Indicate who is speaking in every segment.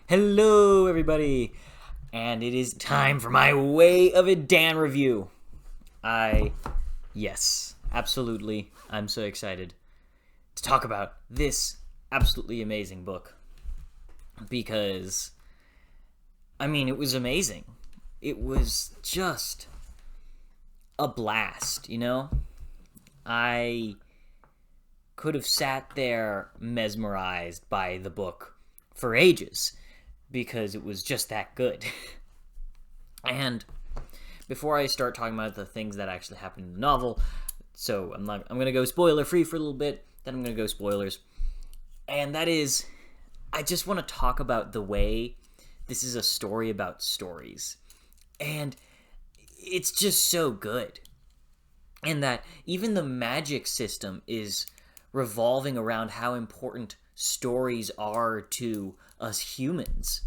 Speaker 1: Hello, everybody, and it is time for my Way of Edan review. Yes, absolutely, I'm so excited to talk about this absolutely amazing book because, it was amazing. It was just a blast, I could have sat there mesmerized by the book for ages because it was just that good. And before I start talking about the things that actually happened in the novel, so I'm gonna go spoiler free for a little bit, then I'm gonna go spoilers. And that is, I just want to talk about the way this is a story about stories. And it's just so good. And that even the magic system is revolving around how important stories are to us humans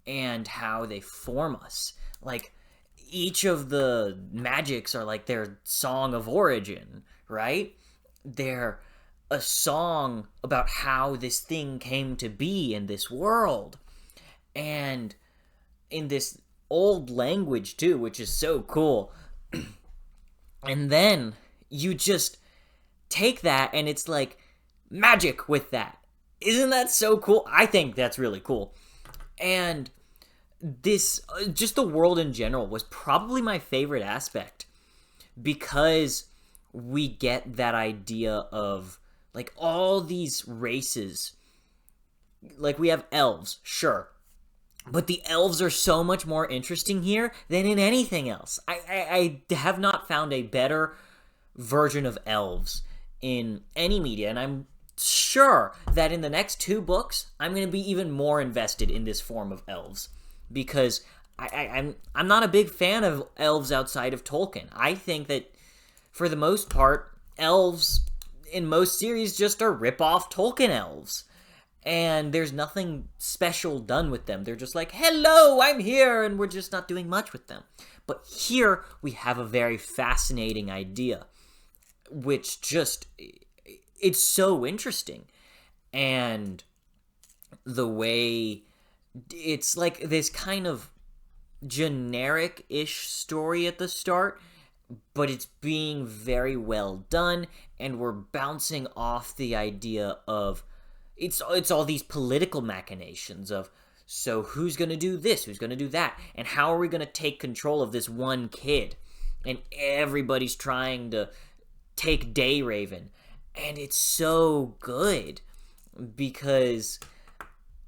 Speaker 1: and how they form us. Like, each of the magics are like their song of origin, right? They're a song about how this thing came to be in this world. And in this old language, too, which is so cool. And then you just take that and it's like magic with that. Isn't that so cool? I think that's really cool. And this, just the world in general, was probably my favorite aspect because we get that idea of like all these races. Like, we have elves, sure, but the elves are so much more interesting here than in anything else. I have not found a better version of elves in any media, and I'm sure that in the next two books, I'm going to be even more invested in this form of elves, because I'm not a big fan of elves outside of Tolkien. I think that, for the most part, elves in most series just are rip-off Tolkien elves. And there's nothing special done with them. They're just like, hello, I'm here, and we're just not doing much with them. But here, we have a very fascinating idea, which just, it's so interesting. And the way, it's like this kind of generic-ish story at the start, but it's being very well done, and we're bouncing off the idea of, it's all these political machinations of, so who's going to do this, who's going to do that, and how are we going to take control of this one kid? And everybody's trying to take Dayraven. And it's so good because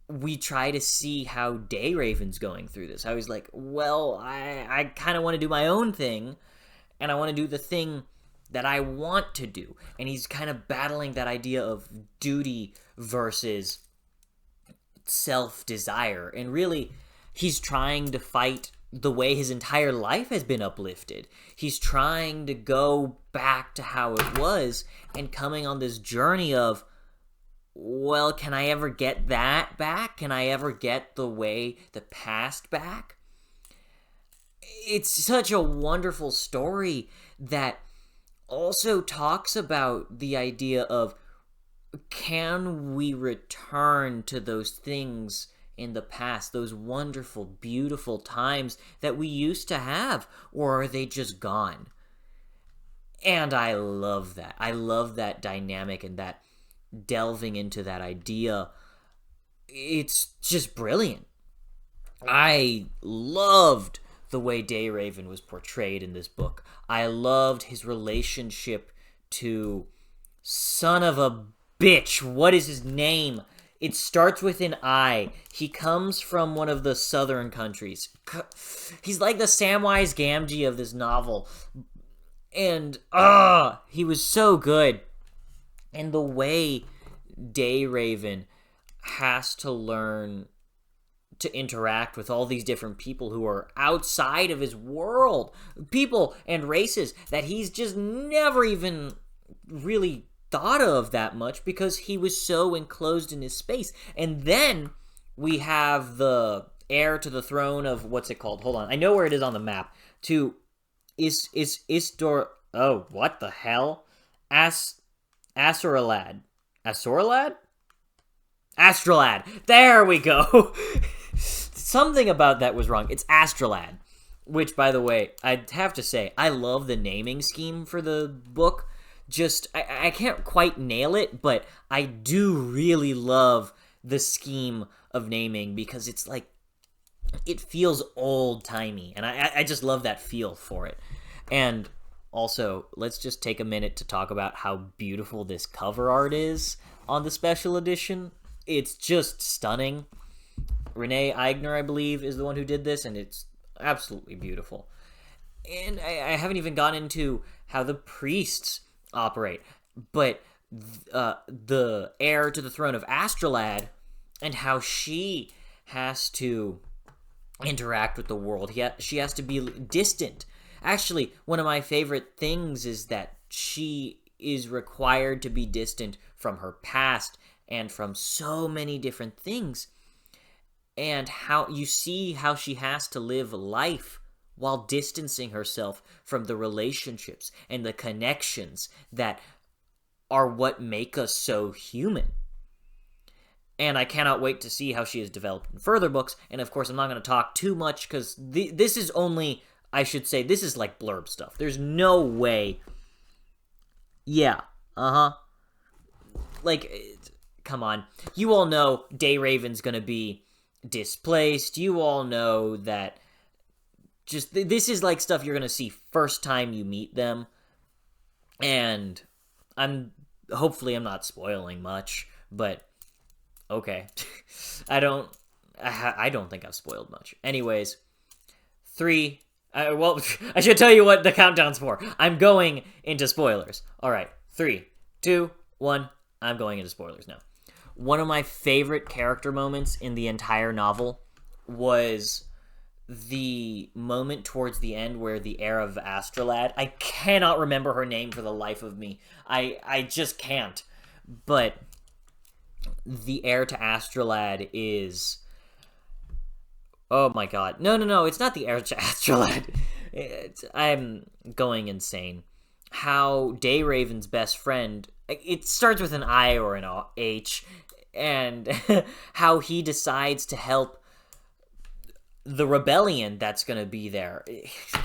Speaker 1: we try to see how Dayraven's going through this. I was like, well, I kind of want to do my own thing, and I want to do the thing that I want to do. And he's kind of battling that idea of duty versus self-desire. And really, he's trying to fight the way his entire life has been uplifted. He's trying to go back to how it was and coming on this journey of, well, can I ever get that back? Can I ever get the past back? It's such a wonderful story that also talks about the idea of, can we return to those things in the past, those wonderful, beautiful times that we used to have, or are they just gone? And I love that. I love that dynamic and that delving into that idea. It's just brilliant. I loved the way Dayraven was portrayed in this book. I loved his relationship to son of a bitch. What is his name? It starts with an I. He comes from one of the southern countries. He's like the Samwise Gamgee of this novel. And, he was so good. And the way Dayraven has to learn to interact with all these different people who are outside of his world. People and races that he's just never even really thought of that much because he was so enclosed in his space. And then we have the heir to the throne of, what's it called? Hold on. I know where it is on the map. To Istor... Oh, what the hell? Asoralad. Asoralad? Astrolad. There we go. Something about that was wrong. It's Astrolad. Which, by the way, I'd have to say, I love the naming scheme for the book. Just, I can't quite nail it, but I do really love the scheme of naming because it's like, it feels old-timey, and I just love that feel for it. And also, let's just take a minute to talk about how beautiful this cover art is on the special edition. It's just stunning. Renee Eigner, I believe, is the one who did this, and it's absolutely beautiful. And I haven't even gone into how the priests operate, but the heir to the throne of Astrolad and how she has to interact with the world. She has to be distant. Actually, one of my favorite things is that she is required to be distant from her past and from so many different things. And how you see how she has to live life while distancing herself from the relationships and the connections that are what make us so human. And I cannot wait to see how she is developed in further books. And of course, I'm not going to talk too much because this is only, I should say, this is like blurb stuff. There's no way. Yeah. Like, come on. You all know Dayraven's going to be displaced. You all know that just this is like stuff you're going to see first time you meet them. And hopefully I'm not spoiling much, but okay. I don't think I've spoiled much. Anyways, 3. Well, I should tell you what the countdown's for. I'm going into spoilers. All right, 3, 2, 1. I'm going into spoilers now. One of my favorite character moments in the entire novel was the moment towards the end where the heir of Astrolad, I cannot remember her name for the life of me. I just can't. But the heir to Astrolad is... Oh my god. No, it's not the heir to Astrolad. I'm going insane. How Dayraven's best friend... It starts with an I or an H, and how he decides to help the rebellion that's going to be there.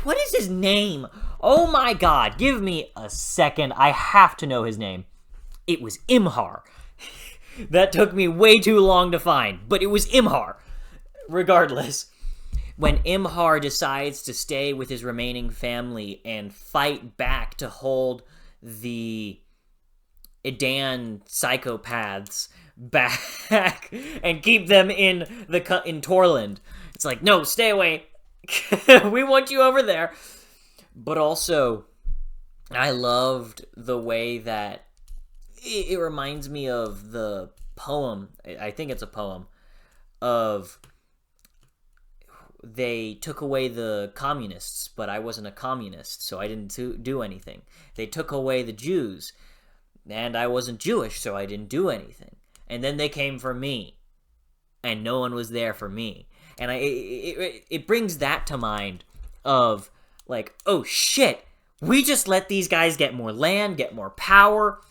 Speaker 1: What is his name? Oh my god, give me a second. I have to know his name. It was Imhar. That took me way too long to find, but it was Imhar. Regardless, when Imhar decides to stay with his remaining family and fight back to hold the Edan psychopaths back and keep them in Torland. It's like, no, stay away. We want you over there. But also, I loved the way that it reminds me of the poem. I think it's a poem of they took away the communists, but I wasn't a communist, so I didn't do anything. They took away the Jews, and I wasn't Jewish, so I didn't do anything. And then they came for me, and no one was there for me. And it brings that to mind of, like, oh shit, we just let these guys get more land, get more power,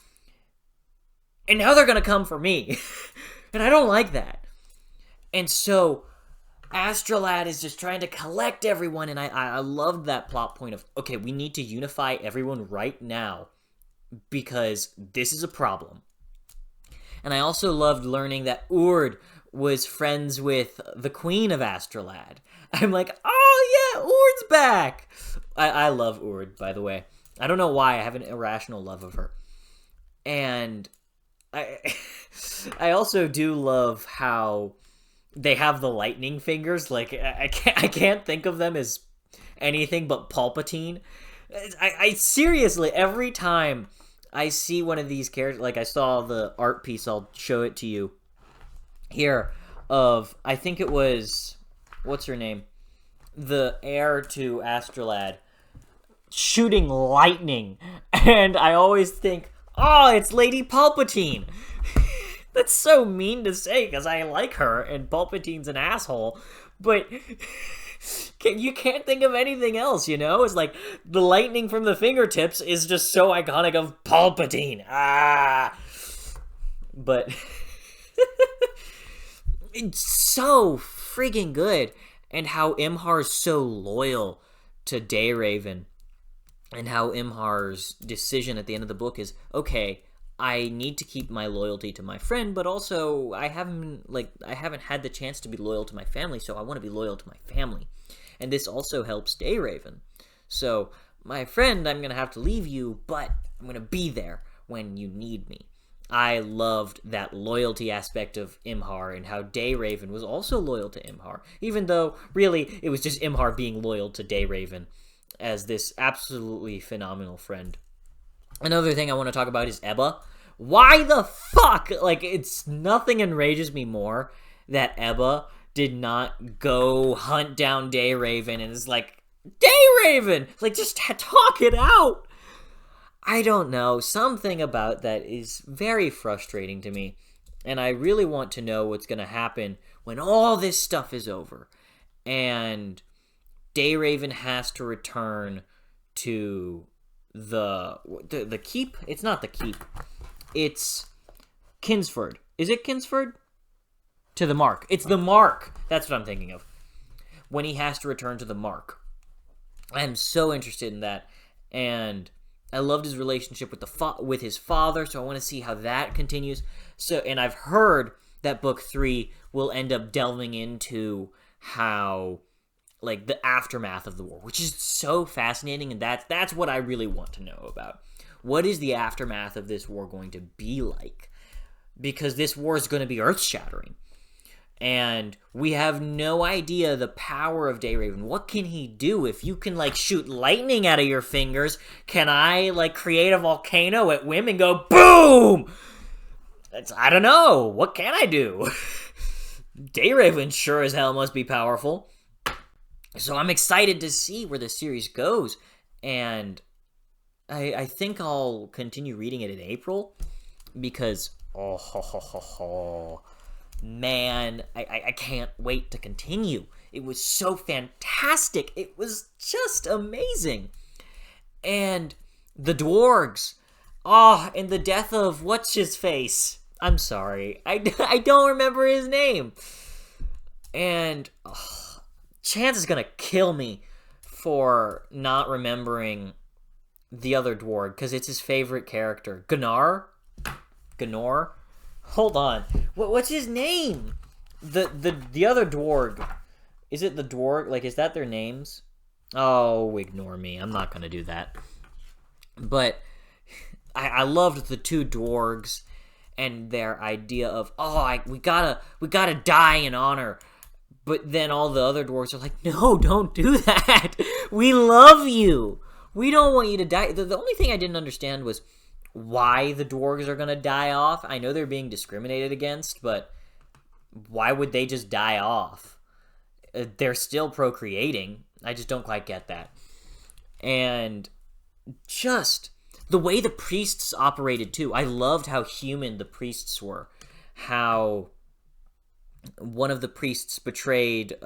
Speaker 1: and now they're gonna come for me. And I don't like that. And so Astrolad is just trying to collect everyone, and I loved that plot point of, okay, we need to unify everyone right now, because this is a problem. And I also loved learning that Urd was friends with the Queen of Astrolad. I'm like, oh yeah, Urd's back! I love Urd, by the way. I don't know why, I have an irrational love of her. And I also do love how they have the lightning fingers. Like, I can't think of them as anything but Palpatine. I seriously, every time I see one of these characters, like I saw the art piece, I'll show it to you here, of, I think it was, what's her name? The heir to Astrolad shooting lightning. And I always think, oh, it's Lady Palpatine. That's so mean to say, because I like her, and Palpatine's an asshole, but you can't think of anything else, you know? It's like, the lightning from the fingertips is just so iconic of Palpatine. But It's so freaking good. And how Imhar's so loyal to Dayraven. And how Imhar's decision at the end of the book is, okay, I need to keep my loyalty to my friend, but also I haven't had the chance to be loyal to my family, so I want to be loyal to my family. And this also helps Dayraven. So, my friend, I'm going to have to leave you, but I'm going to be there when you need me. I loved that loyalty aspect of Imhar and how Dayraven was also loyal to Imhar, even though, really, it was just Imhar being loyal to Dayraven as this absolutely phenomenal friend. Another thing I want to talk about is Ebba. Why the fuck? Like, it's nothing enrages me more that Ebba did not go hunt down Dayraven and is like, Dayraven! Like, just talk it out! I don't know. Something about that is very frustrating to me. And I really want to know what's going to happen when all this stuff is over. And Dayraven has to return to the keep? It's not the keep. It's Kinsford. Is it Kinsford? To the Mark. It's the Mark. That's what I'm thinking of. When he has to return to the Mark. I'm so interested in that. And I loved his relationship with his father, so I want to see how that continues. And I've heard that book 3 will end up delving into how, like, the aftermath of the war, which is so fascinating, and that's what I really want to know about. What is the aftermath of this war going to be like? Because this war is going to be earth-shattering. And we have no idea the power of Dayraven. What can he do? If you can, like, shoot lightning out of your fingers, can I, like, create a volcano at whim and go, boom? I don't know. What can I do? Dayraven sure as hell must be powerful. So I'm excited to see where the series goes. And I think I'll continue reading it in April. Because, man, I can't wait to continue. It was so fantastic. It was just amazing. And the dwarves. And the death of what's-his-face. I'm sorry. I don't remember his name. And Chance is going to kill me for not remembering the other dwarf, because it's his favorite character. Gunnar? Hold on. What's his name? The other dwarf. Is it the dwarf? Like, is that their names? Oh, ignore me. I'm not going to do that. But I loved the two dwarves and their idea of, we gotta die in honor. But then all the other dwarves are like, no, don't do that. We love you. We don't want you to die. The only thing I didn't understand was why the dwarves are going to die off. I know they're being discriminated against, but why would they just die off? They're still procreating. I just don't quite get that. And just the way the priests operated, too. I loved how human the priests were. How one of the priests betrayed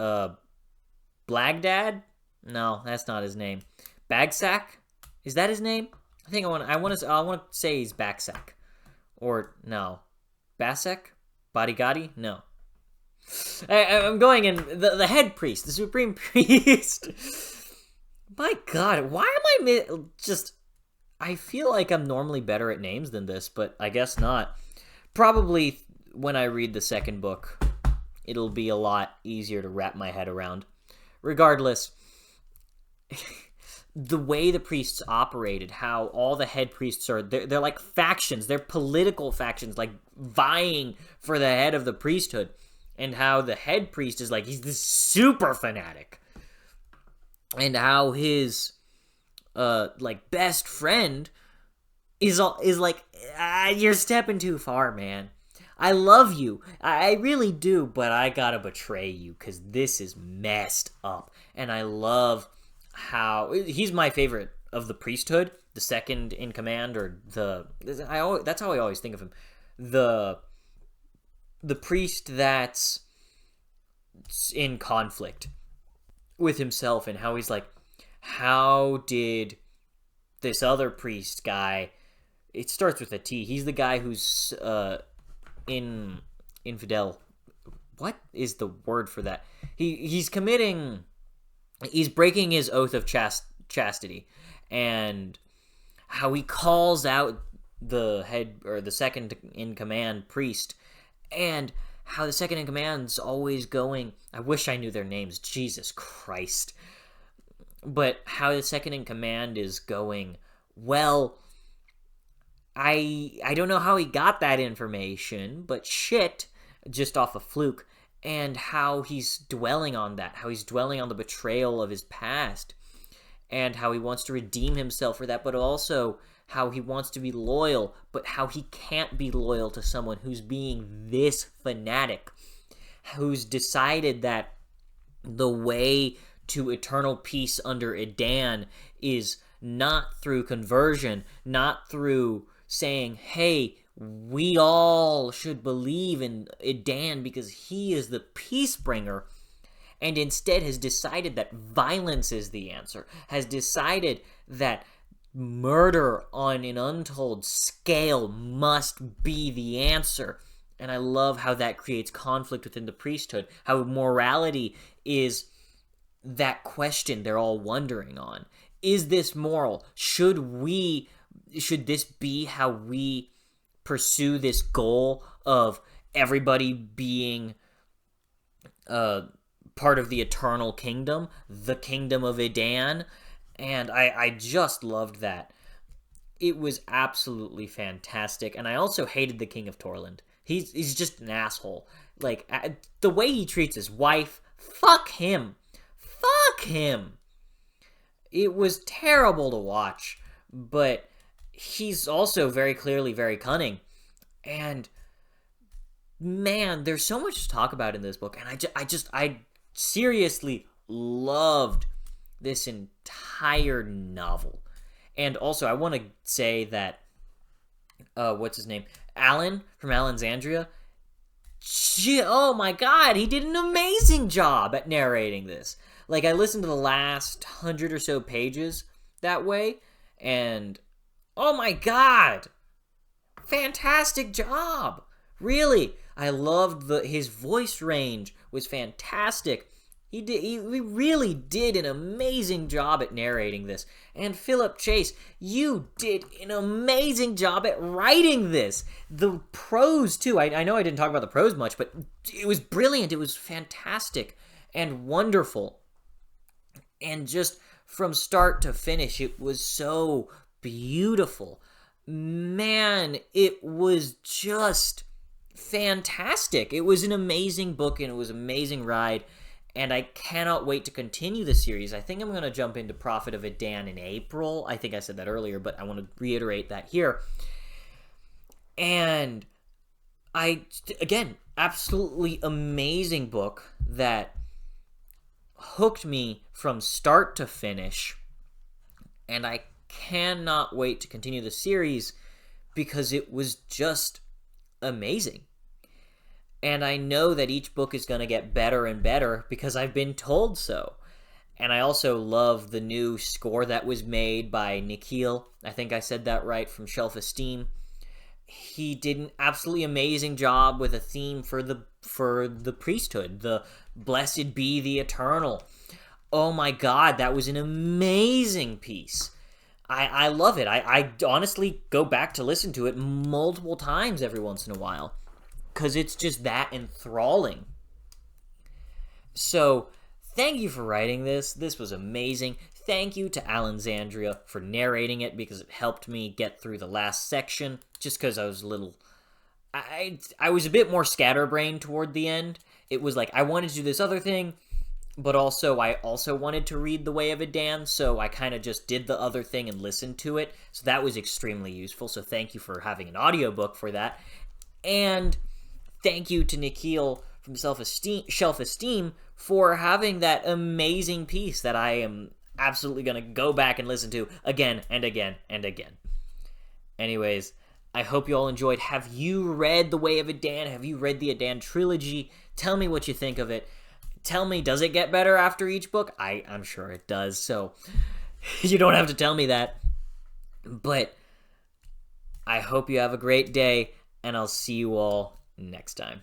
Speaker 1: Blagdad? No, that's not his name. Bagsack? Is that his name? I want to say he's Backsack. Or no. Basek? Bodigadi? No. I'm going in the head priest, the supreme priest. My God, why am I I feel like I'm normally better at names than this, but I guess not. Probably when I read the second book, it'll be a lot easier to wrap my head around. Regardless, the way the priests operated, how all the head priests are, they're like factions, they're political factions, like vying for the head of the priesthood, and how the head priest is like, he's this super fanatic, and how his like best friend is like, you're stepping too far, man. I love you, I really do, but I gotta betray you because this is messed up. And I love how he's my favorite of the priesthood, the second in command, or that's how I always think of him, the priest that's in conflict with himself, and how he's like, how did this other priest guy, it starts with a T, he's the guy who's infidel, what is the word for that? He's breaking his oath of chastity, and how he calls out the head or the second in command priest, and how the second in command's always going, I wish I knew their names, Jesus Christ, but how the second in command is going, well, I don't know how he got that information, but shit, just off a fluke, and how he's dwelling on that, how he's dwelling on the betrayal of his past, and how he wants to redeem himself for that, but also how he wants to be loyal, but how he can't be loyal to someone who's being this fanatic, who's decided that the way to eternal peace under Edan is not through conversion, not through saying, hey, we all should believe in Edan because he is the peace bringer, and instead has decided that violence is the answer, has decided that murder on an untold scale must be the answer. And I love how that creates conflict within the priesthood, how morality is that question they're all wondering on. Is this moral? Should this be how we pursue this goal of everybody being part of the eternal kingdom, the kingdom of Edan? And I just loved that. It was absolutely fantastic. And I also hated the King of Torland. He's just an asshole. Like, the way he treats his wife, fuck him. Fuck him. It was terrible to watch, but he's also very clearly very cunning. And man, there's so much to talk about in this book, and I seriously loved this entire novel. And also, I want to say that what's his name? Alan from Alexandria. Oh my god, he did an amazing job at narrating this. Like, I listened to the last 100 or so pages that way, and oh my god, fantastic job. Really, I loved his voice range was fantastic. He really did an amazing job at narrating this. And Philip Chase, you did an amazing job at writing this. The prose, too. I know I didn't talk about the prose much, but it was brilliant. It was fantastic and wonderful. And just from start to finish, it was so beautiful. Man, it was just fantastic. It was an amazing book, and it was an amazing ride. And I cannot wait to continue the series. I think I'm going to jump into Prophet of Edan in April. I think I said that earlier, but I want to reiterate that here. And again, absolutely amazing book that hooked me from start to finish. And I cannot wait to continue the series because it was just amazing. And I know that each book is going to get better and better because I've been told so. And I also love the new score that was made by Nikhil. I think I said that right, from Shelf Esteem. He did an absolutely amazing job with a theme for the priesthood, the Blessed Be the Eternal. Oh my god, that was an amazing piece. I love it. I honestly go back to listen to it multiple times every once in a while, because it's just that enthralling. So, thank you for writing this. This was amazing. Thank you to Alexandria for narrating it, because it helped me get through the last section, just because I was a little... I was a bit more scatterbrained toward the end. It was like, I wanted to do this other thing, but also I also wanted to read The Way of Edan, so I kind of just did the other thing and listened to it. So that was extremely useful, so thank you for having an audiobook for that. And thank you to Nikhil from Shelf Esteem for having that amazing piece that I am absolutely going to go back and listen to again and again and again. Anyways, I hope you all enjoyed. Have you read The Way of Edan? Have you read the Edan trilogy? Tell me what you think of it. Tell me, does it get better after each book? I'm sure it does, so you don't have to tell me that. But I hope you have a great day, and I'll see you all next time.